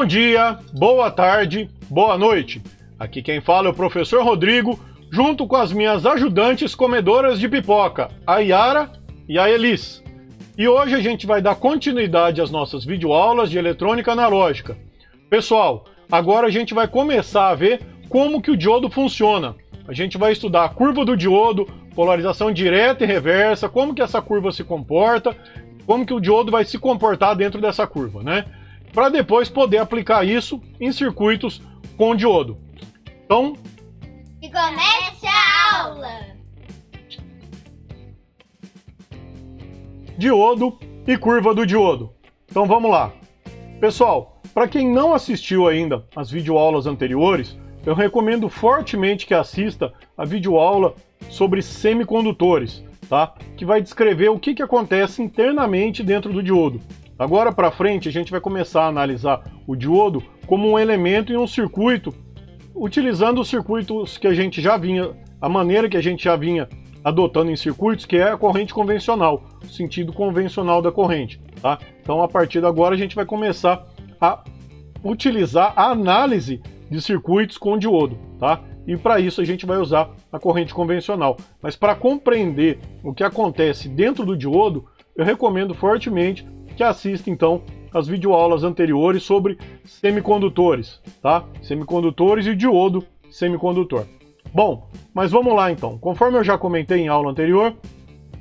dia, boa tarde, boa noite. Aqui quem fala é o professor Rodrigo, junto com as minhas ajudantes comedoras de pipoca, a Yara e a Elis. E hoje a gente vai dar continuidade às nossas videoaulas de eletrônica analógica. Pessoal, agora a gente vai começar a ver como que o diodo funciona. A gente vai estudar a curva do diodo, polarização direta e reversa, como que essa curva se comporta, como que o diodo vai se comportar dentro dessa curva, né? Para depois poder aplicar isso em circuitos com diodo. Então, que comece a aula! Diodo e curva do diodo. Então vamos lá. Pessoal, para quem não assistiu ainda às videoaulas anteriores, eu recomendo fortemente que assista a videoaula sobre semicondutores, tá? Que vai descrever o que acontece internamente dentro do diodo. Agora para frente a gente vai começar a analisar o diodo como um elemento em um circuito, utilizando os circuitos que a gente já vinha, a maneira que a gente já vinha adotando em circuitos, que é a corrente convencional, o sentido convencional da corrente, tá? Então a partir de agora a gente vai começar a utilizar a análise de circuitos com diodo, tá? E para isso a gente vai usar a corrente convencional. Mas para compreender o que acontece dentro do diodo, eu recomendo fortemente que assista então as videoaulas anteriores sobre semicondutores, tá? Semicondutores e diodo semicondutor. Bom, mas vamos lá então. Conforme eu já comentei em aula anterior,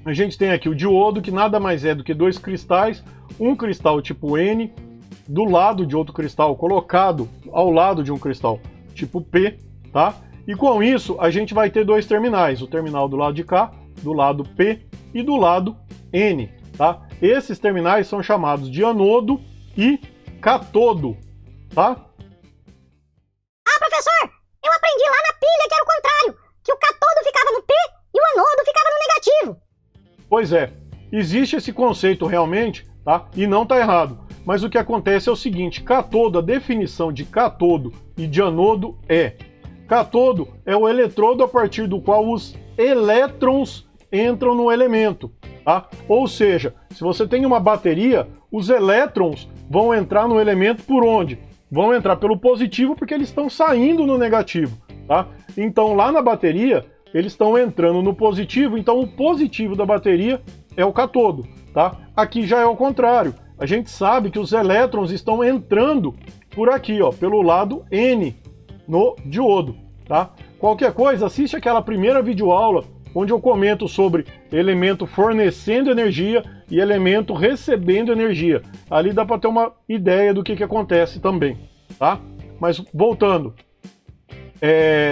a gente tem aqui o diodo, que nada mais é do que dois cristais, um cristal tipo N do lado de outro cristal, colocado ao lado de um cristal tipo P, tá? E com isso a gente vai ter dois terminais, o terminal do lado de cá, do lado P e do lado N, tá? Esses terminais são chamados de anodo e catodo, tá? Ah, professor, eu aprendi lá na pilha que era o contrário, que o catodo ficava no P e o anodo ficava no negativo. Pois é, existe esse conceito realmente, tá? E não tá errado. Mas o que acontece é o seguinte, catodo, a definição de catodo e de anodo é: catodo é o eletrodo a partir do qual os elétrons entram no elemento, tá? Ou seja, se você tem uma bateria, os elétrons vão entrar no elemento por onde? Vão entrar pelo positivo porque eles estão saindo no negativo, tá? Então lá na bateria, eles estão entrando no positivo, então o positivo da bateria é o catodo, tá? Aqui já é o contrário. A gente sabe que os elétrons estão entrando por aqui, ó, pelo lado N no diodo, tá? Qualquer coisa, assiste aquela primeira videoaula onde eu comento sobre elemento fornecendo energia e elemento recebendo energia. Ali dá para ter uma ideia do que acontece também, tá? Mas voltando,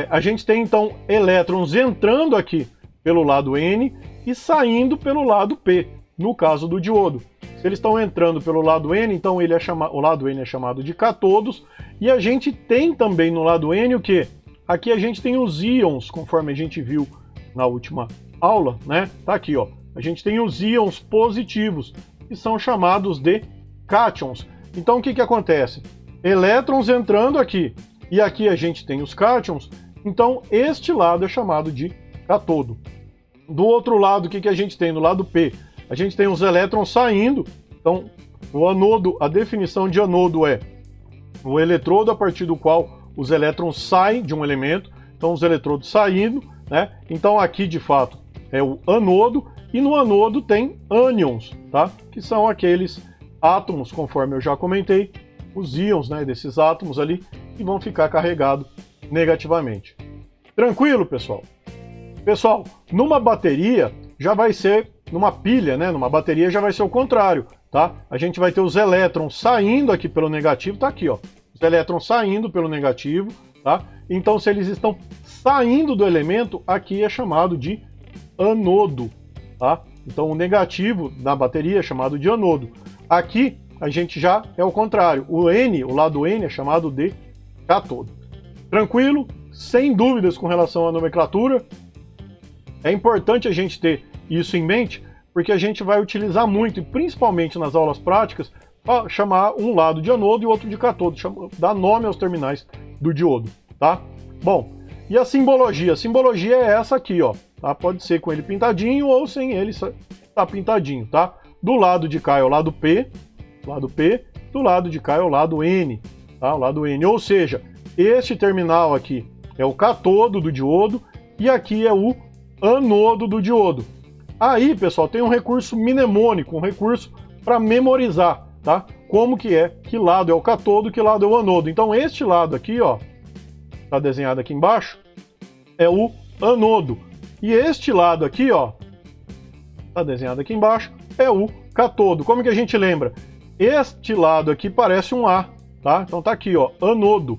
a gente tem então elétrons entrando aqui pelo lado N e saindo pelo lado P, no caso do diodo. Se eles estão entrando pelo lado N, então o lado N é chamado de catodos, e a gente tem também no lado N o que? Aqui a gente tem os íons, conforme a gente viu na última aula, né? Tá aqui, ó. A gente tem os íons positivos, que são chamados de cátions. Então o que acontece? Elétrons entrando aqui, e aqui a gente tem os cátions, então este lado é chamado de catodo. Do outro lado, o que a gente tem no lado P? A gente tem os elétrons saindo, então o anodo, a definição de anodo é o eletrodo a partir do qual os elétrons saem de um elemento, então os eletrodos saindo, né? Então aqui de fato é o anodo, e no anodo tem ânions, tá? Que são aqueles átomos, conforme eu já comentei, os íons, né, desses átomos ali, que vão ficar carregados negativamente. Tranquilo, pessoal? Pessoal, numa bateria já vai ser, numa pilha, né, numa bateria já vai ser o contrário, tá? A gente vai ter os elétrons saindo aqui pelo negativo, tá aqui, ó. Os elétrons saindo pelo negativo, tá? Então, se eles estão saindo do elemento, aqui é chamado de anodo, tá? Então, o negativo na bateria é chamado de anodo. Aqui, a gente já é o contrário. O N, o lado N, é chamado de catodo. Tranquilo? Sem dúvidas com relação à nomenclatura. É importante a gente ter isso em mente, porque a gente vai utilizar muito, e principalmente nas aulas práticas, para chamar um lado de anodo e outro de catodo, dar nome aos terminais do diodo, tá? Bom, e a simbologia? A simbologia é essa aqui, ó, tá? Pode ser com ele pintadinho ou sem ele tá pintadinho, tá? Do lado de cá é o lado P, do lado de cá é o lado N, tá? O lado N. Ou seja, este terminal aqui é o catodo do diodo e aqui é o anodo do diodo. Aí, pessoal, tem um recurso mnemônico, um recurso para memorizar, tá? Como que é, que lado é o catodo, que lado é o anodo. Então, este lado aqui, ó, tá desenhado aqui embaixo, é o anodo. E este lado aqui, ó, tá desenhado aqui embaixo, é o catodo. Como que a gente lembra? Este lado aqui parece um A, tá? Então tá aqui, ó, anodo.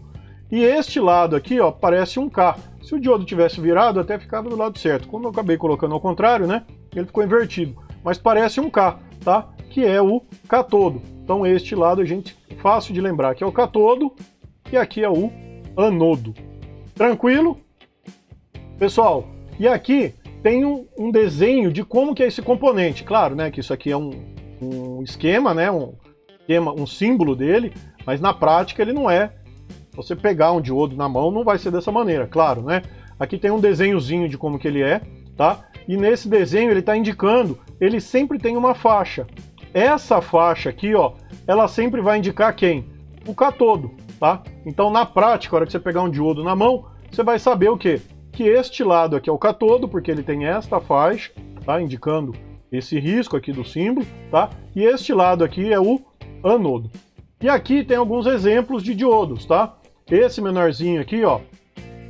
E este lado aqui, ó, parece um K. Se o diodo tivesse virado, até ficava do lado certo. Como eu acabei colocando ao contrário, né, ele ficou invertido. Mas parece um K, tá? Que é o catodo. Então este lado a gente, fácil de lembrar, que é o catodo e aqui é o anodo. Tranquilo? Pessoal, e aqui tem um desenho de como que é esse componente. Claro, né, que isso aqui é um esquema, né, um símbolo dele, mas na prática ele não é. Você pegar um diodo na mão não vai ser dessa maneira, claro, né? Aqui tem um desenhozinho de como que ele é, tá? E nesse desenho ele está indicando, ele sempre tem uma faixa. Essa faixa aqui, ó, ela sempre vai indicar quem? O catodo, tá? Então na prática, a hora que você pegar um diodo na mão, você vai saber o quê? Que este lado aqui é o catodo, porque ele tem esta faixa, tá? Indicando esse risco aqui do símbolo, tá? E este lado aqui é o anodo. E aqui tem alguns exemplos de diodos, tá? Esse menorzinho aqui, ó,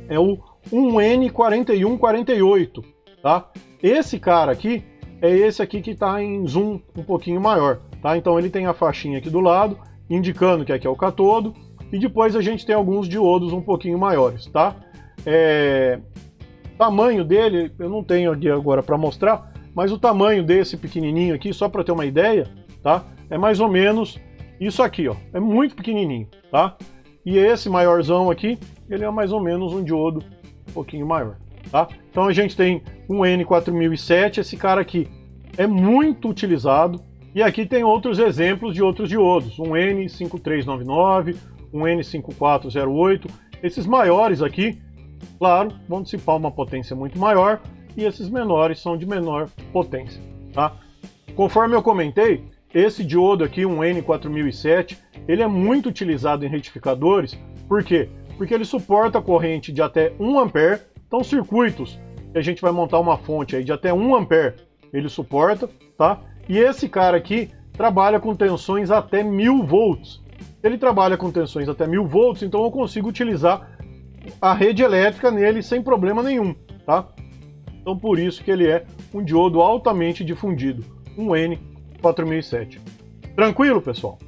é o 1N4148, tá? Esse cara aqui é esse aqui que está em zoom um pouquinho maior, tá? Então ele tem a faixinha aqui do lado, indicando que aqui é o catodo, e depois a gente tem alguns diodos um pouquinho maiores, tá? Tamanho dele, eu não tenho aqui agora para mostrar, mas o tamanho desse pequenininho aqui, só para ter uma ideia, tá? É mais ou menos isso aqui, ó, é muito pequenininho, tá? E esse maiorzão aqui, ele é mais ou menos um diodo um pouquinho maior, tá? Então a gente tem um N4007, esse cara aqui é muito utilizado, e aqui tem outros exemplos de outros diodos, um N5399, um N5408, esses maiores aqui, claro, vão dissipar uma potência muito maior, e esses menores são de menor potência, tá? Conforme eu comentei, esse diodo aqui, um N4007, ele é muito utilizado em retificadores. Por quê? Porque ele suporta corrente de até 1 A. Então, circuitos que a gente vai montar uma fonte aí de até 1 A, ele suporta, tá? E esse cara aqui trabalha com tensões até 1000 volts. Ele trabalha com tensões até 1000 volts, então eu consigo utilizar a rede elétrica nele sem problema nenhum, tá? Então, por isso que ele é um diodo altamente difundido, um N4007. Tranquilo, pessoal?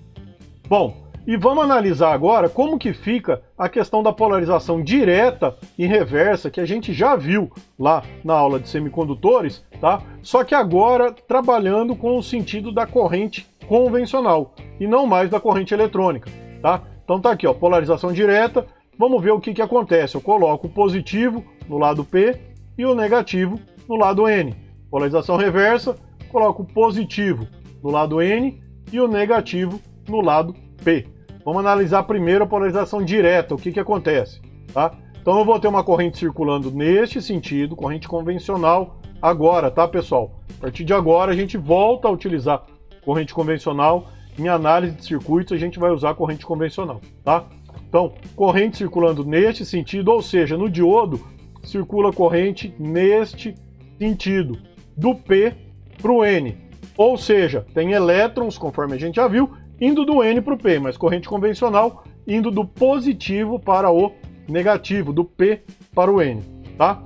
Bom, e vamos analisar agora como que fica a questão da polarização direta e reversa, que a gente já viu lá na aula de semicondutores, tá? Só que agora trabalhando com o sentido da corrente convencional e não mais da corrente eletrônica, tá? Então tá aqui, ó, polarização direta. Vamos ver o que acontece. Eu coloco o positivo no lado P e o negativo no lado N. Polarização reversa, coloco o positivo no lado N e o negativo no lado P. Vamos analisar primeiro a polarização direta, o que acontece, tá? Então eu vou ter uma corrente circulando neste sentido, corrente convencional agora, tá, pessoal? A partir de agora a gente volta a utilizar corrente convencional. Em análise de circuitos a gente vai usar corrente convencional, tá? Então, corrente circulando neste sentido, ou seja, no diodo circula corrente neste sentido, do P para o N. Ou seja, tem elétrons, conforme a gente já viu, indo do N para o P, mas corrente convencional indo do positivo para o negativo, do P para o N, tá?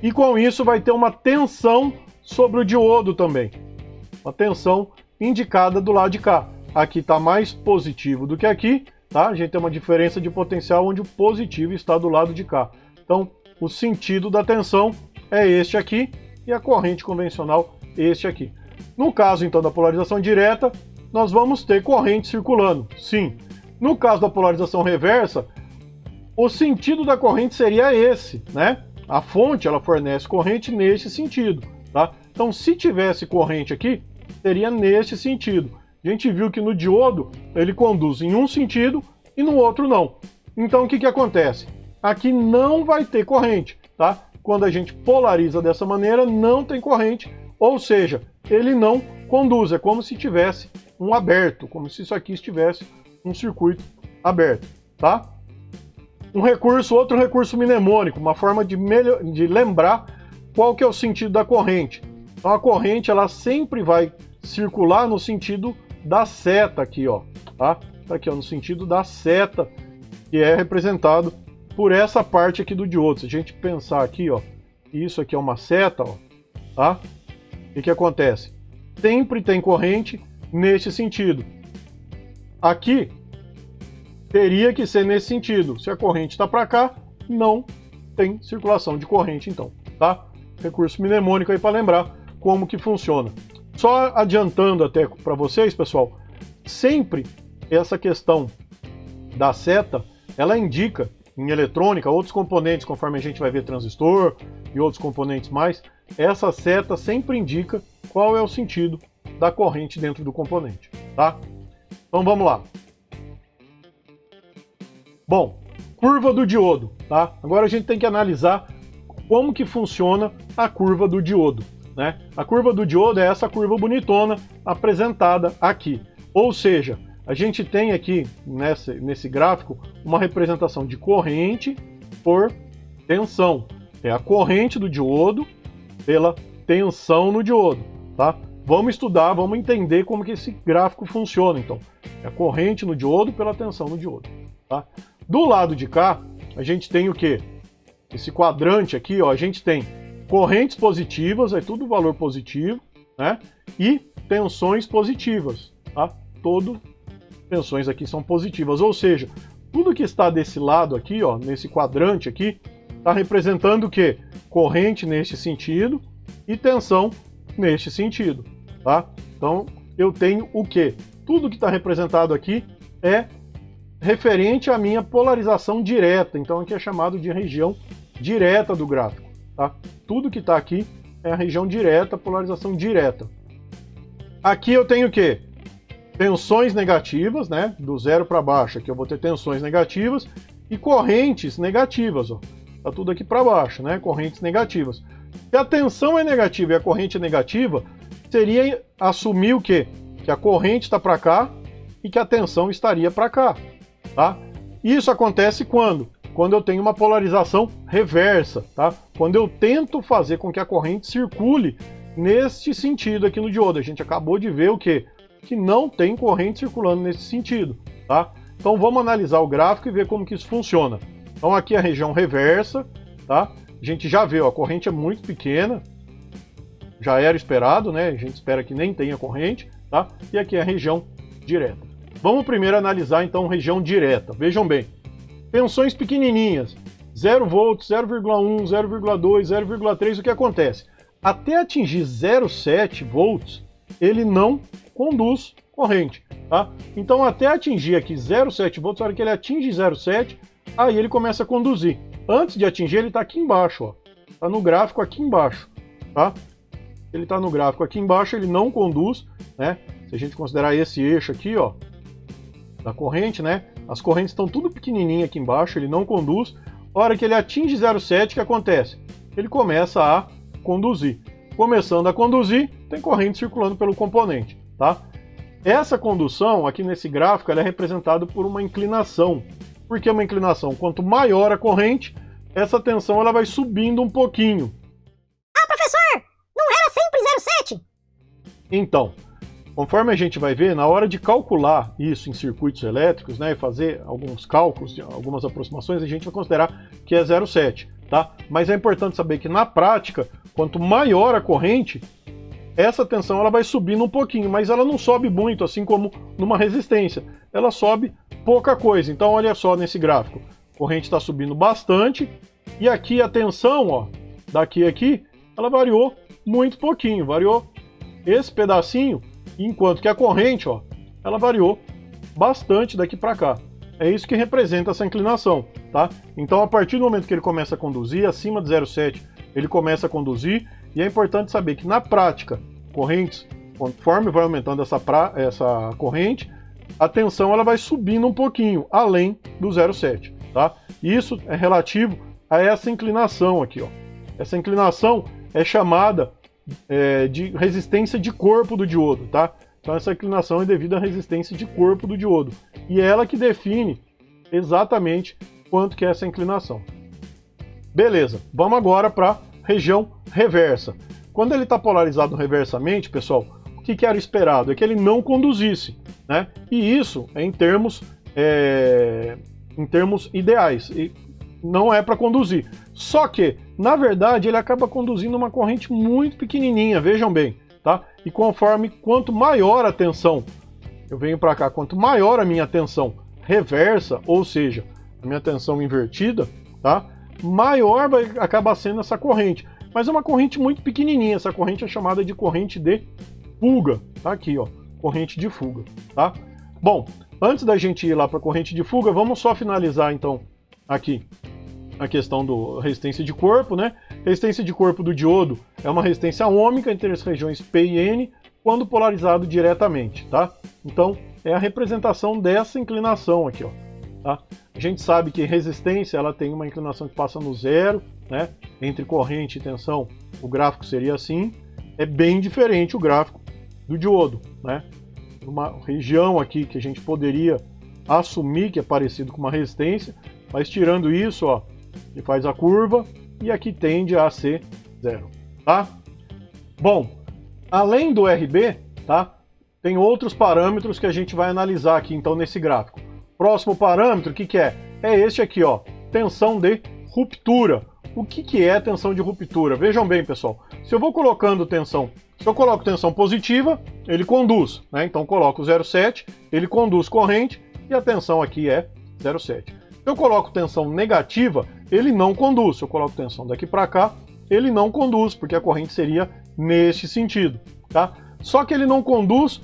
E com isso vai ter uma tensão sobre o diodo também. Uma tensão indicada do lado de cá. Aqui está mais positivo do que aqui, tá? A gente tem uma diferença de potencial onde o positivo está do lado de cá. Então, o sentido da tensão é este aqui e a corrente convencional este aqui. No caso, então, da polarização direta, nós vamos ter corrente circulando, sim. No caso da polarização reversa, o sentido da corrente seria esse, né? A fonte, ela fornece corrente nesse sentido, tá? Então, se tivesse corrente aqui, seria nesse sentido. A gente viu que no diodo, ele conduz em um sentido e no outro não. Então, o que acontece? Aqui não vai ter corrente, tá? Quando a gente polariza dessa maneira, não tem corrente, ou seja, ele não conduz, é como se tivesse um aberto, como se isso aqui estivesse um circuito aberta, tá? Outro recurso mnemônico, uma forma de lembrar qual que é o sentido da corrente. Então a corrente ela sempre vai circular no sentido da seta aqui, ó, tá? Tá aqui, ó, no sentido da seta, que é representado por essa parte aqui do diodo. Se a gente pensar aqui, ó, isso aqui é uma seta, ó, tá? O que acontece? Sempre tem corrente nesse sentido. Aqui teria que ser nesse sentido. Se a corrente está para cá, não tem circulação de corrente, então, tá? Recurso mnemônico aí para lembrar como que funciona. Só adiantando até para vocês, pessoal, sempre essa questão da seta, ela indica em eletrônica outros componentes, conforme a gente vai ver transistor e outros componentes mais, essa seta sempre indica qual é o sentido da corrente dentro do componente, tá? Então vamos lá. Bom, curva do diodo, tá? Agora a gente tem que analisar como que funciona a curva do diodo, né? A curva do diodo é essa curva bonitona apresentada aqui. Ou seja, a gente tem aqui nesse gráfico uma representação de corrente por tensão. É a corrente do diodo pela tensão no diodo, tá? Vamos estudar, vamos entender como que esse gráfico funciona, então. É a corrente no diodo pela tensão no diodo, tá? Do lado de cá, a gente tem o quê? Esse quadrante aqui, ó, a gente tem correntes positivas, é tudo valor positivo, né? E tensões positivas, tá? Tensões aqui são positivas, ou seja, tudo que está desse lado aqui, ó, nesse quadrante aqui, está representando o quê? Corrente neste sentido e tensão neste sentido, tá? Então, eu tenho o quê? Tudo que está representado aqui é referente à minha polarização direta, então aqui é chamado de região direta do gráfico, tá? Tudo que está aqui é a região direta, polarização direta. Aqui eu tenho o quê? Tensões negativas, né? Do zero para baixo, aqui eu vou ter tensões negativas e correntes negativas, ó. Tá tudo aqui para baixo, né? Correntes negativas. Se a tensão é negativa e a corrente é negativa, seria assumir o quê? Que a corrente está para cá e que a tensão estaria para cá, tá? Isso acontece quando? Quando eu tenho uma polarização reversa, tá? Quando eu tento fazer com que a corrente circule neste sentido aqui no diodo. A gente acabou de ver o quê? Que não tem corrente circulando nesse sentido, tá? Então vamos analisar o gráfico e ver como que isso funciona. Então aqui é a região reversa, tá? A gente já vê, ó, a corrente é muito pequena, já era esperado, né? A gente espera que nem tenha corrente, tá? E aqui é a região direta. Vamos primeiro analisar então região direta. Vejam bem, tensões pequenininhas, 0 volts, 0,1, 0,2, 0,3, o que acontece? Até atingir 0,7 volts, ele não conduz corrente, tá? Então até atingir aqui 0,7 volts, na hora que ele atinge 0,7, aí ele começa a conduzir. Antes de atingir, ele está aqui embaixo, ó. Está no gráfico aqui embaixo, tá? Ele está no gráfico aqui embaixo, ele não conduz, né? Se a gente considerar esse eixo aqui, ó, da corrente, né? As correntes estão tudo pequenininha aqui embaixo, ele não conduz. A hora que ele atinge 0,7, o que acontece? Ele começa a conduzir. Começando a conduzir, tem corrente circulando pelo componente, tá? Essa condução, aqui nesse gráfico, ela é representada por uma inclinação. Por que uma inclinação? Quanto maior a corrente, essa tensão ela vai subindo um pouquinho. Ah, professor, não era sempre 0,7? Então, conforme a gente vai ver, na hora de calcular isso em circuitos elétricos, né, e fazer alguns cálculos, algumas aproximações, a gente vai considerar que é 0,7, tá? Mas é importante saber que na prática, quanto maior a corrente, essa tensão ela vai subindo um pouquinho, mas ela não sobe muito, assim como numa resistência. Ela sobe pouca coisa. Então olha só nesse gráfico, a corrente está subindo bastante, e aqui a tensão, ó, daqui a aqui, ela variou muito pouquinho, variou esse pedacinho, enquanto que a corrente, ó, ela variou bastante daqui para cá. É isso que representa essa inclinação, tá? Então a partir do momento que ele começa a conduzir, acima de 0,7, ele começa a conduzir, e é importante saber que na prática, correntes, conforme vai aumentando essa corrente, a tensão ela vai subindo um pouquinho, além do 0,7, tá? Isso é relativo a essa inclinação aqui, ó. Essa inclinação é chamada de resistência de corpo do diodo, tá? Então essa inclinação é devido à resistência de corpo do diodo. E é ela que define exatamente quanto que é essa inclinação. Beleza, vamos agora para a região reversa. Quando ele está polarizado reversamente, pessoal, o que era esperado? É que ele não conduzisse, né? E isso é em termos ideais, e não é para conduzir. Só que, na verdade, ele acaba conduzindo uma corrente muito pequenininha, vejam bem, tá? E conforme quanto maior a tensão, eu venho para cá, quanto maior a minha tensão reversa, ou seja, a minha tensão invertida, tá? Maior vai acabar sendo essa corrente. Mas é uma corrente muito pequenininha, essa corrente é chamada de corrente de fuga, tá aqui, ó, corrente de fuga, tá? Bom, antes da gente ir lá para a corrente de fuga, vamos só finalizar então aqui a questão da resistência de corpo, né? Resistência de corpo do diodo é uma resistência ômica entre as regiões P e N quando polarizado diretamente, tá? Então, é a representação dessa inclinação aqui, ó, tá? A gente sabe que resistência ela tem uma inclinação que passa no zero, né? Entre corrente e tensão, o gráfico seria assim. É bem diferente o gráfico do diodo, né? Uma região aqui que a gente poderia assumir que é parecido com uma resistência, mas tirando isso, ó, ele faz a curva e aqui tende a ser zero, tá? Bom, além do RB, tá? Tem outros parâmetros que a gente vai analisar aqui então nesse gráfico. Próximo parâmetro, o que é? É este aqui, ó, tensão de ruptura. O que é tensão de ruptura? Vejam bem, pessoal, se eu vou colocando tensão, se eu coloco tensão positiva, ele conduz, né? Então coloco 0,7, ele conduz corrente e a tensão aqui é 0,7. Se eu coloco tensão negativa, ele não conduz. Se eu coloco tensão daqui para cá, ele não conduz, porque a corrente seria neste sentido, tá? Só que ele não conduz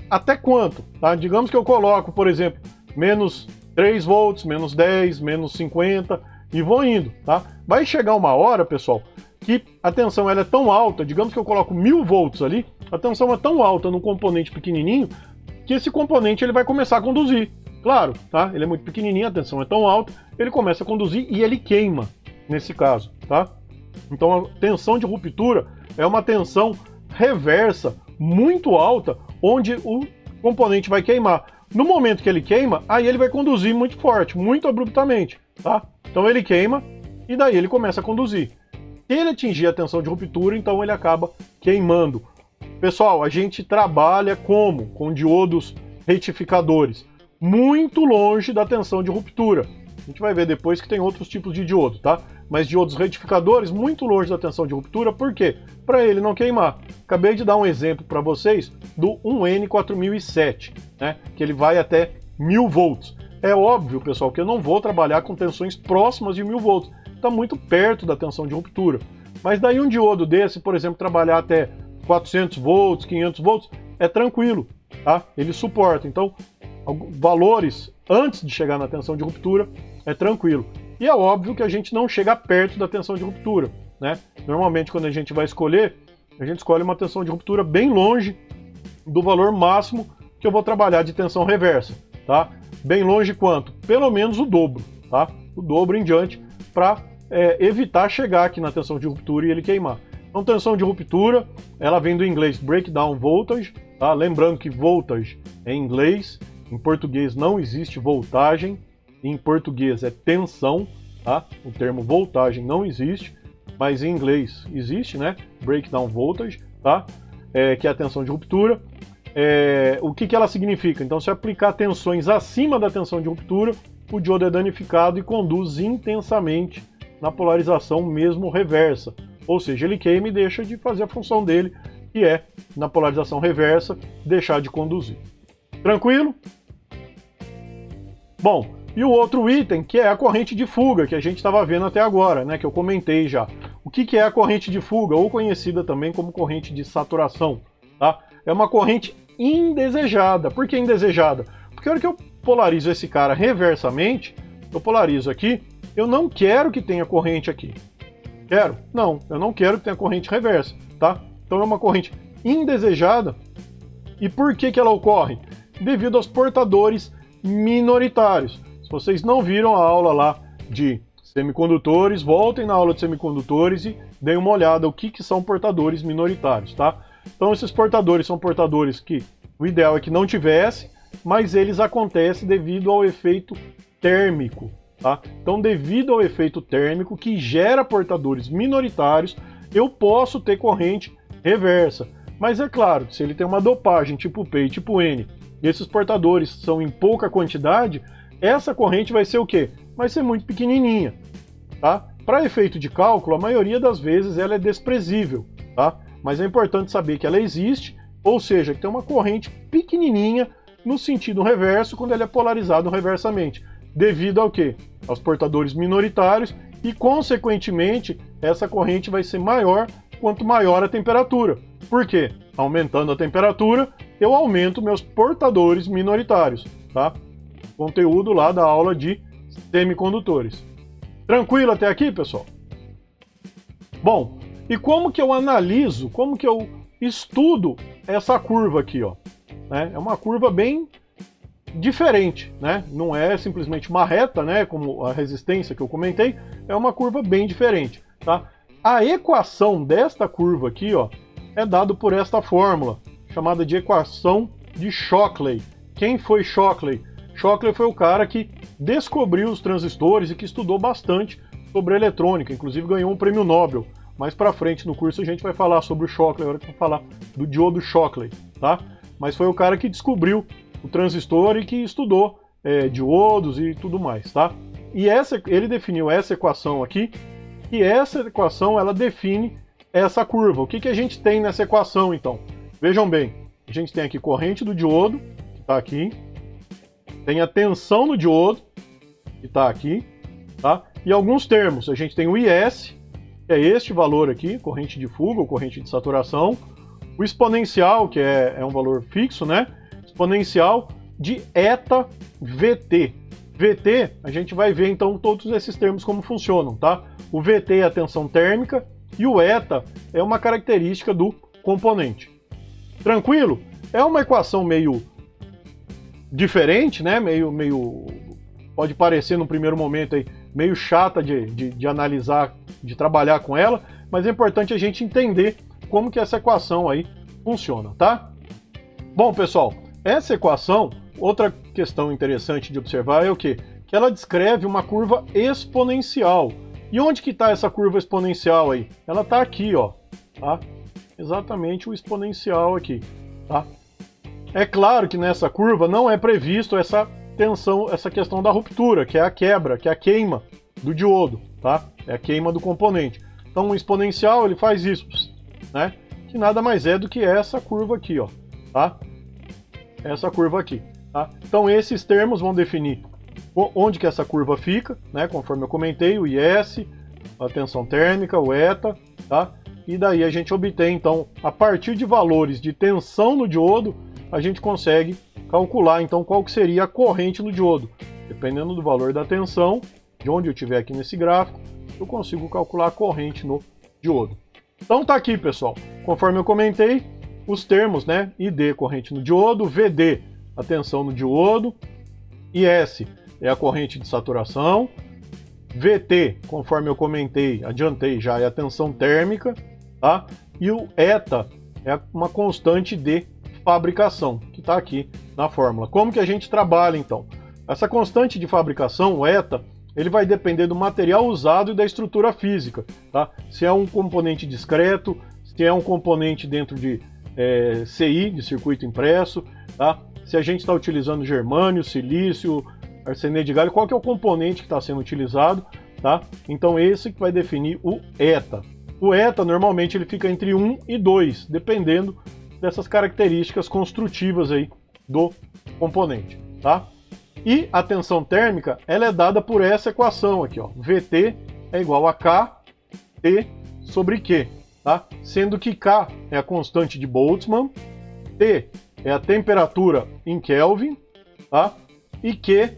até quanto, tá? Digamos que eu coloco, por exemplo, menos 3 volts, menos 10, menos 50 e vou indo, tá? Vai chegar uma hora, pessoal, que a tensão ela é tão alta, digamos que eu coloco 1000 volts ali, a tensão é tão alta num componente pequenininho que esse componente ele vai começar a conduzir. Claro, tá? Ele é muito pequenininho, a tensão é tão alta, ele começa a conduzir e ele queima, nesse caso, tá? Então a tensão de ruptura é uma tensão reversa muito alta, onde o componente vai queimar. No momento que ele queima, aí ele vai conduzir muito forte, muito abruptamente, tá? Então ele queima e daí ele começa a conduzir. Se ele atingir a tensão de ruptura, então ele acaba queimando. Pessoal, a gente trabalha como? Com diodos retificadores, muito longe da tensão de ruptura. A gente vai ver depois que tem outros tipos de diodo, tá? Mas diodos retificadores muito longe da tensão de ruptura, por quê? Para ele não queimar. Acabei de dar um exemplo para vocês do 1N4007, né? Que ele vai até 1000 volts. É óbvio, pessoal, que eu não vou trabalhar com tensões próximas de 1000 volts. Está muito perto da tensão de ruptura. Mas daí um diodo desse, por exemplo, trabalhar até 400 volts, 500 volts, é tranquilo, tá? Ele suporta. Então, valores antes de chegar na tensão de ruptura é tranquilo. E é óbvio que a gente não chega perto da tensão de ruptura, né? Normalmente, quando a gente vai escolher, a gente escolhe uma tensão de ruptura bem longe do valor máximo que eu vou trabalhar de tensão reversa, tá? Bem longe quanto? Pelo menos o dobro, tá? O dobro em diante para evitar chegar aqui na tensão de ruptura e ele queimar. Então, tensão de ruptura, ela vem do inglês breakdown voltage, tá? Lembrando que voltage é em inglês, em português não existe voltagem, em português é tensão, tá? O termo voltagem não existe, mas em inglês existe, né? Breakdown voltage, tá? Que é a tensão de ruptura. O que ela significa? Então, se aplicar tensões acima da tensão de ruptura, o diodo é danificado e conduz intensamente na polarização mesmo reversa. Ou seja, ele queima e deixa de fazer a função dele, que é, na polarização reversa, deixar de conduzir. Tranquilo? Bom, e o outro item, que é a corrente de fuga, que a gente estava vendo até agora, né, que eu comentei já. O que é a corrente de fuga, ou conhecida também como corrente de saturação? Tá? É uma corrente indesejada. Por que indesejada? Porque a hora que eu polarizo esse cara reversamente, eu polarizo aqui, eu não quero que tenha corrente aqui. Quero? Não, eu não quero que tenha corrente reversa, tá? Então é uma corrente indesejada. E por que ela ocorre? Devido aos portadores minoritários. Se vocês não viram a aula lá de semicondutores, voltem na aula de semicondutores e deem uma olhada o que são portadores minoritários, tá? Então esses portadores são portadores que o ideal é que não tivesse, mas eles acontecem devido ao efeito térmico, tá? Então, devido ao efeito térmico que gera portadores minoritários, eu posso ter corrente reversa. Mas é claro, se ele tem uma dopagem tipo P e tipo N, e esses portadores são em pouca quantidade, essa corrente vai ser o quê? Vai ser muito pequenininha, tá? Para efeito de cálculo, a maioria das vezes ela é desprezível, tá? Mas é importante saber que ela existe, ou seja, que tem uma corrente pequenininha no sentido reverso quando ele é polarizado reversamente, devido ao quê? Aos portadores minoritários e, consequentemente, essa corrente vai ser maior quanto maior a temperatura. Por quê? Aumentando a temperatura, eu aumento meus portadores minoritários, tá? Conteúdo lá da aula de semicondutores. Tranquilo até aqui, pessoal? Bom, e como que eu analiso, como que eu estudo essa curva aqui, ó? É uma curva bem diferente, né? Não é simplesmente uma reta, né? Como a resistência que eu comentei, é uma curva bem diferente, tá? A equação desta curva aqui, ó, é dado por esta fórmula, chamada de equação de Shockley. Quem foi Shockley? Shockley foi o cara que descobriu os transistores e que estudou bastante sobre eletrônica, inclusive ganhou um prêmio Nobel. Mais pra frente no curso a gente vai falar sobre o Shockley, agora que eu vou falar do diodo Shockley, tá? Mas foi o cara que descobriu o transistor e que estudou diodos e tudo mais, tá? E ele definiu essa equação aqui, e essa equação ela define essa curva. O que a gente tem nessa equação, então? Vejam bem, a gente tem aqui corrente do diodo, que está aqui, tem a tensão no diodo, que está aqui, tá? E alguns termos, a gente tem o IS, que é este valor aqui, corrente de fuga ou corrente de saturação, o exponencial, que é um valor fixo, né? Exponencial de eta VT. VT, a gente vai ver então todos esses termos como funcionam, tá? O VT é a tensão térmica e o eta é uma característica do componente. Tranquilo? É uma equação meio diferente, né? Meio pode parecer no primeiro momento aí meio chata de analisar, de trabalhar com ela, mas é importante a gente entender como que essa equação aí funciona, tá? Bom, pessoal, essa equação, outra questão interessante de observar é o quê? Que ela descreve uma curva exponencial. E onde que está essa curva exponencial aí? Ela está aqui, ó, tá? Exatamente o exponencial aqui, tá? É claro que nessa curva não é previsto essa tensão, essa questão da ruptura, que é a quebra, que é a queima do diodo, tá? É a queima do componente. Então o exponencial ele faz isso, né? Que nada mais é do que essa curva aqui, ó, tá? Essa curva aqui, tá? Então esses termos vão definir onde que essa curva fica, né? Conforme eu comentei, o IS, a tensão térmica, o eta, tá? E daí a gente obtém, então, a partir de valores de tensão no diodo, a gente consegue calcular, então, qual que seria a corrente no diodo. Dependendo do valor da tensão, de onde eu estiver aqui nesse gráfico, eu consigo calcular a corrente no diodo. Então tá aqui, pessoal. Conforme eu comentei, os termos, né? ID, corrente no diodo, VD, a tensão no diodo, IS é a corrente de saturação, VT, conforme eu comentei, adiantei já, é a tensão térmica, tá? E o eta é uma constante de fabricação, que está aqui na fórmula. Como que a gente trabalha, então? Essa constante de fabricação, o eta, ele vai depender do material usado e da estrutura física, tá? Se é um componente discreto, se é um componente dentro de CI, de circuito impresso, tá? Se a gente está utilizando germânio, silício, arsenete de galho, qual que é o componente que está sendo utilizado, tá? Então esse que vai definir o eta. O eta, normalmente, ele fica entre 1 e 2, dependendo dessas características construtivas aí do componente, tá? E a tensão térmica, ela é dada por essa equação aqui, ó. VT é igual a K, T sobre Q, tá? Sendo que K é a constante de Boltzmann, T é a temperatura em Kelvin, tá? E Q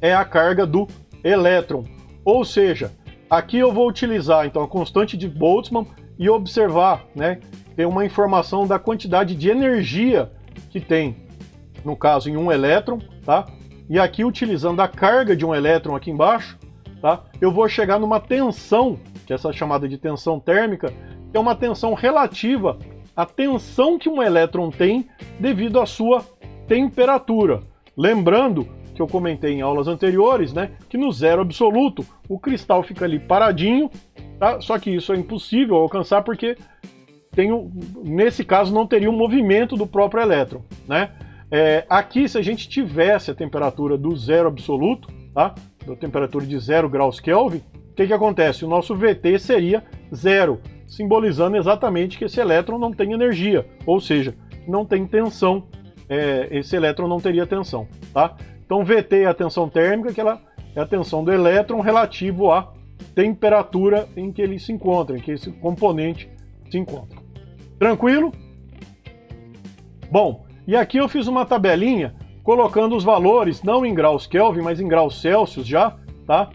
é a carga do elétron. Ou seja, aqui eu vou utilizar então a constante de Boltzmann e observar, né, ter uma informação da quantidade de energia que tem, no caso em um elétron, tá? E aqui utilizando a carga de um elétron aqui embaixo, tá? Eu vou chegar numa tensão, que é essa chamada de tensão térmica, que é uma tensão relativa à tensão que um elétron tem devido à sua temperatura. Lembrando que eu comentei em aulas anteriores, né, que no zero absoluto o cristal fica ali paradinho, tá? Só que isso é impossível alcançar porque nesse caso não teria um movimento do próprio elétron, né? Aqui, se a gente tivesse a temperatura do zero absoluto, tá? Da temperatura de 0 graus Kelvin, o que acontece? O nosso VT seria zero, simbolizando exatamente que esse elétron não tem energia, ou seja, não tem tensão, esse elétron não teria tensão, tá? Então VT é a tensão térmica, que ela é a tensão do elétron relativo à temperatura em que ele se encontra, em que esse componente se encontra. Tranquilo? Bom, e aqui eu fiz uma tabelinha colocando os valores, não em graus Kelvin, mas em graus Celsius já, tá?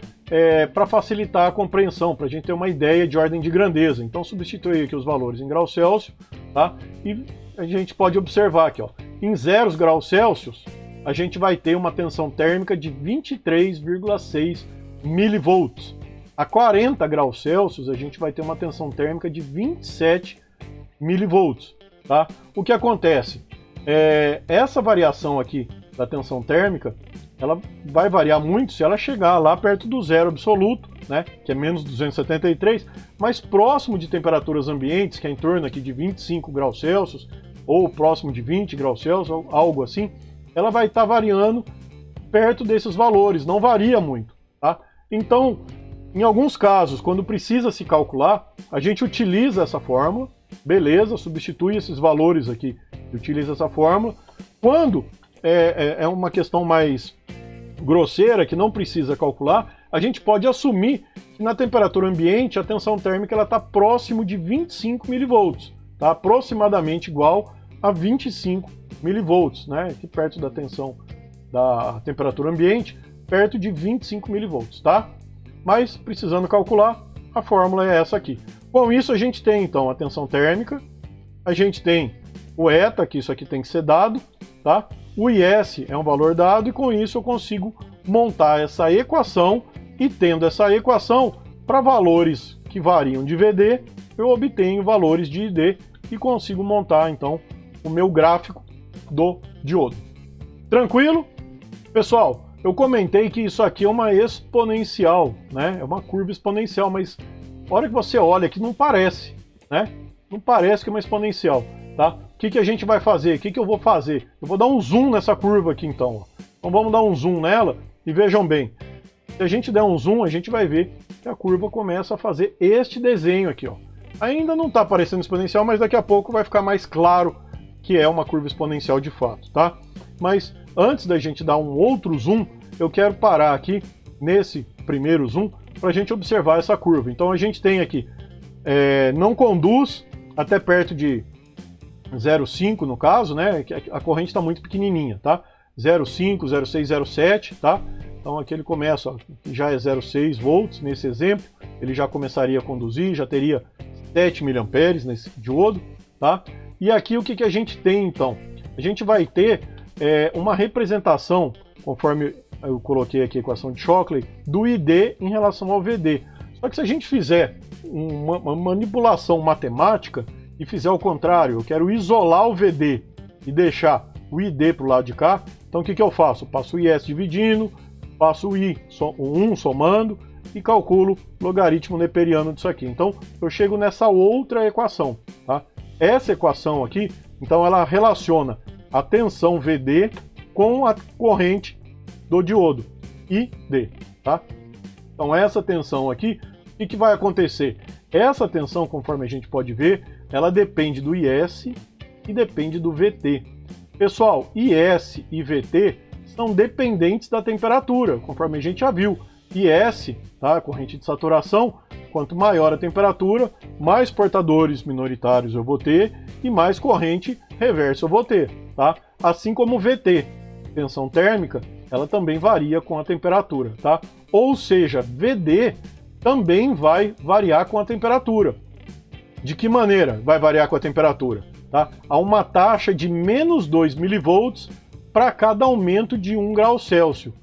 Para facilitar a compreensão, para a gente ter uma ideia de ordem de grandeza. Então substitui aqui os valores em graus Celsius, tá? E a gente pode observar aqui, ó, em 0 graus Celsius, a gente vai ter uma tensão térmica de 23,6 milivolts. A 40 graus Celsius, a gente vai ter uma tensão térmica de 27 milivolts, tá? O que acontece? Essa variação aqui da tensão térmica, ela vai variar muito se ela chegar lá perto do zero absoluto, né, que é menos 273, mas próximo de temperaturas ambientes, que é em torno aqui de 25 graus Celsius, ou próximo de 20 graus Celsius, ou algo assim, ela vai estar variando perto desses valores, não varia muito, tá? Então, em alguns casos, quando precisa se calcular, a gente utiliza essa fórmula, beleza, substitui esses valores aqui e utiliza essa fórmula. Quando é uma questão mais grosseira, que não precisa calcular, a gente pode assumir que na temperatura ambiente a tensão térmica está próximo de 25 milivolts, tá? Aproximadamente igual a 25 milivolts, né? Aqui perto da tensão da temperatura ambiente, perto de 25 milivolts, tá? Mas precisando calcular, a fórmula é essa aqui. Com isso a gente tem então a tensão térmica, a gente tem o eta, que isso aqui tem que ser dado, tá? O IS é um valor dado e com isso eu consigo montar essa equação e tendo essa equação para valores que variam de VD, eu obtenho valores de ID e consigo montar então o meu gráfico do diodo. Tranquilo? Pessoal, eu comentei que isso aqui é uma exponencial, né? É uma curva exponencial, mas a hora que você olha aqui não parece, né? Não parece que é uma exponencial, tá? O que a gente vai fazer? O que eu vou fazer? Eu vou dar um zoom nessa curva aqui então, ó. Então vamos dar um zoom nela e vejam bem. Se a gente der um zoom, a gente vai ver que a curva começa a fazer este desenho aqui, ó. Ainda não está parecendo exponencial, mas daqui a pouco vai ficar mais claro que é uma curva exponencial de fato, tá? Mas antes da gente dar um outro zoom, eu quero parar aqui nesse primeiro zoom para a gente observar essa curva. Então a gente tem aqui, não conduz até perto de 0,5 no caso, né? A corrente está muito pequenininha, tá? 0,5, 0,6, 0,7, tá? Então aqui ele começa, ó, já é 0,6 volts nesse exemplo, ele já começaria a conduzir, já teria 7 mA nesse diodo, tá? E aqui o que a gente tem então? A gente vai ter uma representação, conforme eu coloquei aqui a equação de Shockley, do ID em relação ao VD. Só que se a gente fizer uma manipulação matemática e fizer o contrário, eu quero isolar o VD e deixar o ID para o lado de cá, então o que eu faço? Eu passo o IS dividindo, passo o 1 somando e calculo o logaritmo neperiano disso aqui. Então eu chego nessa outra equação, tá? Essa equação aqui, então ela relaciona a tensão VD com a corrente do diodo, ID, tá? Então essa tensão aqui, o que vai acontecer? Essa tensão, conforme a gente pode ver, ela depende do IS e depende do VT. Pessoal, IS e VT são dependentes da temperatura, conforme a gente já viu. IS, tá? Corrente de saturação, quanto maior a temperatura, mais portadores minoritários eu vou ter e mais corrente reversa eu vou ter, tá? Assim como VT, tensão térmica, ela também varia com a temperatura, tá? Ou seja, VD também vai variar com a temperatura. De que maneira vai variar com a temperatura? Tá? Há uma taxa de menos 2 milivolts para cada aumento de 1 grau Celsius.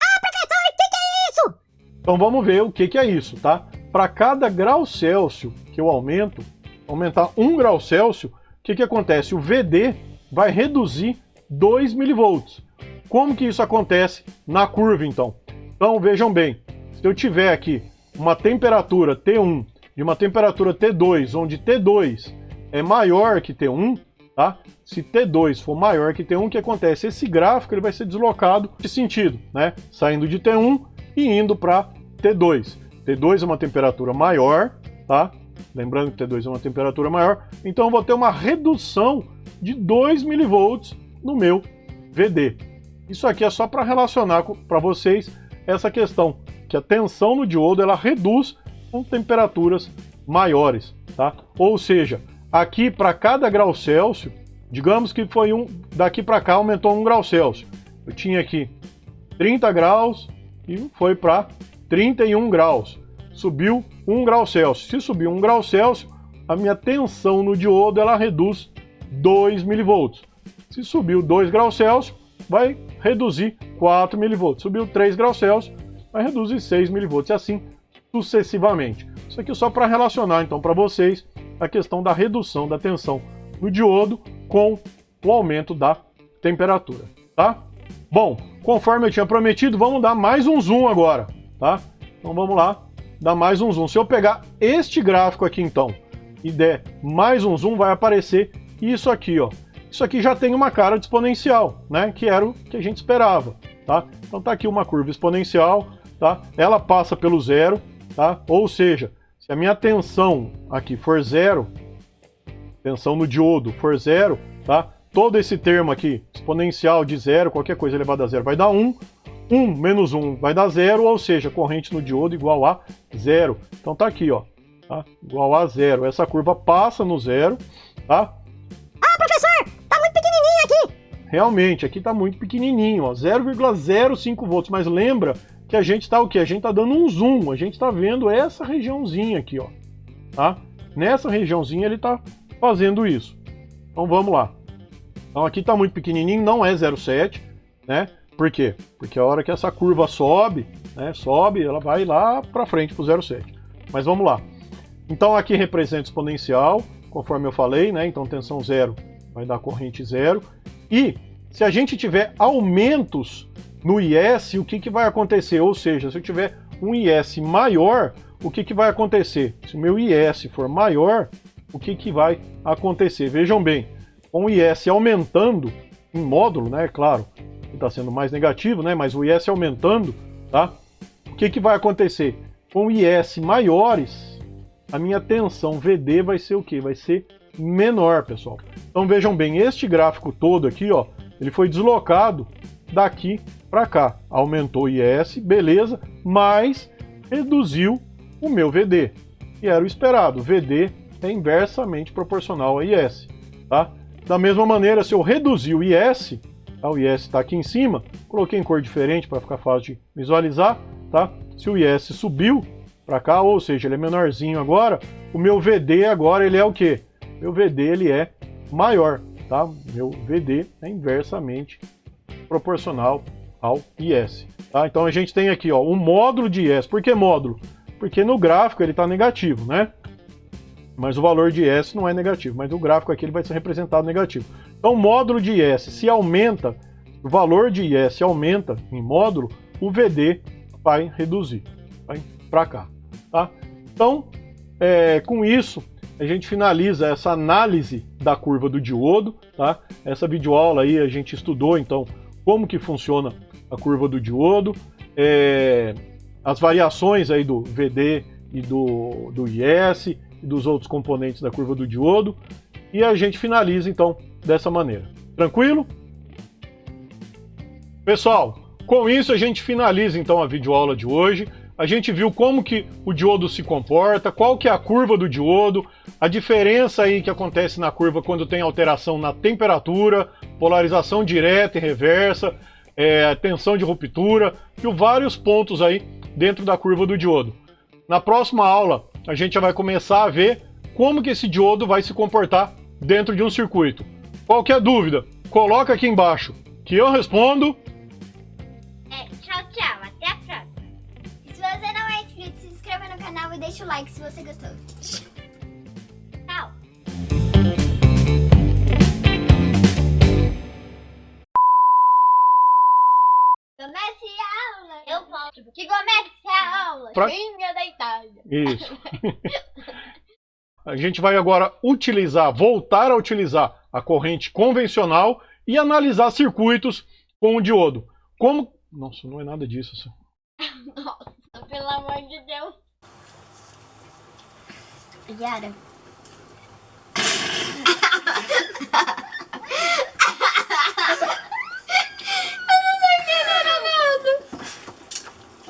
Ah, professor, o que é isso? Então vamos ver o que é isso, tá? Para cada grau Celsius que eu aumentar 1 grau Celsius, o que acontece? O VD vai reduzir 2 milivolts. como que isso acontece na curva, então? Então, vejam bem, se eu tiver aqui uma temperatura T1 e uma temperatura T2, onde T2 é maior que T1, tá? Se T2 for maior que T1, o que acontece? Esse gráfico ele vai ser deslocado de sentido, né? Saindo de T1 e indo para T2. T2 é uma temperatura maior, tá? Lembrando que T2 é uma temperatura maior, então eu vou ter uma redução de 2 mV no meu VD. Isso aqui é só para relacionar para vocês essa questão, que a tensão no diodo ela reduz com temperaturas maiores, tá? Ou seja, aqui para cada grau Celsius, digamos que foi daqui para cá aumentou 1 grau Celsius. Eu tinha aqui 30 graus e foi para 31 graus. Subiu 1 grau Celsius. Se subir 1 grau Celsius, a minha tensão no diodo ela reduz 2 mV. Se subiu 2 graus Celsius, vai reduzir 4 mV. Subiu 3 graus Celsius, vai reduzir 6 mV. E assim sucessivamente. Isso aqui é só para relacionar então para vocês a questão da redução da tensão no diodo com o aumento da temperatura, tá? Bom, conforme eu tinha prometido, vamos dar mais um zoom agora, tá? Então vamos lá, dar mais um zoom. Se eu pegar este gráfico aqui então e der mais um zoom, vai aparecer isso aqui, ó. Isso aqui já tem uma cara de exponencial, né? Que era o que a gente esperava, tá? Então tá aqui uma curva exponencial, tá? Ela passa pelo zero, tá? Ou seja, se a minha tensão aqui for zero, tensão no diodo for zero, tá? Todo esse termo aqui, exponencial de zero, qualquer coisa elevada a zero vai dar 1. 1 menos 1 vai dar 0, ou seja, corrente no diodo igual a 0. Então tá aqui, ó, tá? Igual a 0. Essa curva passa no zero, tá? Ah, professor, tá muito pequenininho aqui. Realmente, aqui tá muito pequenininho, ó, 0,05 volts. Mas lembra que a gente tá o quê? A gente tá dando um zoom, a gente tá vendo essa regiãozinha aqui, ó, tá? Nessa regiãozinha ele tá fazendo isso. Então vamos lá. Então aqui tá muito pequenininho, não é 0,7, né? Por quê? Porque a hora que essa curva sobe, né, sobe, ela vai lá para frente para o 0,7. Mas vamos lá. Então aqui representa exponencial, conforme eu falei, né? Então tensão zero vai dar corrente zero. E se a gente tiver aumentos no IS, o que vai acontecer? Ou seja, se eu tiver um IS maior, o que vai acontecer? Se o meu IS for maior, o que vai acontecer? Vejam bem, com o IS aumentando em módulo, né? Claro, está sendo mais negativo, né? Mas o IS aumentando, tá? O que vai acontecer? Com IS maiores, a minha tensão VD vai ser o quê? Vai ser menor, pessoal. Então vejam bem, este gráfico todo aqui, ó, ele foi deslocado daqui para cá. Aumentou o IS, beleza, mas reduziu o meu VD. E era o esperado, o VD é inversamente proporcional a IS, tá? Da mesma maneira, se eu reduzir o IS, o IS está aqui em cima, coloquei em cor diferente para ficar fácil de visualizar, tá? Se o IS subiu para cá, ou seja, ele é menorzinho agora, o meu VD agora ele é o quê? Meu VD ele é maior, tá? Meu VD é inversamente proporcional ao IS, tá? Então a gente tem aqui, ó, um módulo de IS. Por que módulo? Porque no gráfico ele está negativo, né? Mas o valor de IS não é negativo, mas o gráfico aqui ele vai ser representado negativo. Então, o módulo de IS, se aumenta, o valor de IS aumenta em módulo, o VD vai reduzir, vai para cá, tá? Então, com isso, a gente finaliza essa análise da curva do diodo, tá? Essa videoaula aí a gente estudou, então, como que funciona a curva do diodo, as variações aí do VD e do IS, e dos outros componentes da curva do diodo, e a gente finaliza então dessa maneira. Tranquilo? Pessoal, com isso a gente finaliza então a videoaula de hoje. A gente viu como que o diodo se comporta, qual que é a curva do diodo, a diferença aí que acontece na curva quando tem alteração na temperatura, polarização direta e reversa, tensão de ruptura, e vários pontos aí dentro da curva do diodo. Na próxima aula, a gente já vai começar a ver como que esse diodo vai se comportar dentro de um circuito. Qualquer dúvida, coloca aqui embaixo, que eu respondo. Tchau, tchau. Até a próxima. E se você não é inscrito, se inscreva no canal e deixa o like se você gostou. pra... Pinga da Itália. Isso. A gente vai agora voltar a utilizar a corrente convencional e analisar circuitos com o diodo. Como... Nossa, não é nada disso. Assim. Nossa, pelo amor de Deus. Yara.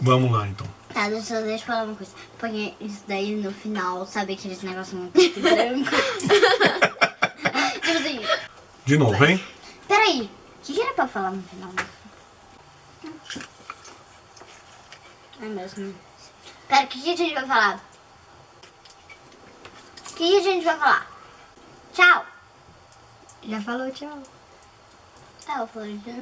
Vamos lá, então. Tá, deixa eu falar uma coisa. Põe isso daí no final, sabe aqueles negócios muito branco? Tipo assim. De novo, hein? Peraí, o que era pra falar no final? É mesmo. Pera, o que a gente vai falar? O que a gente vai falar? Tchau. Já falou tchau. Ah, eu falei tchau.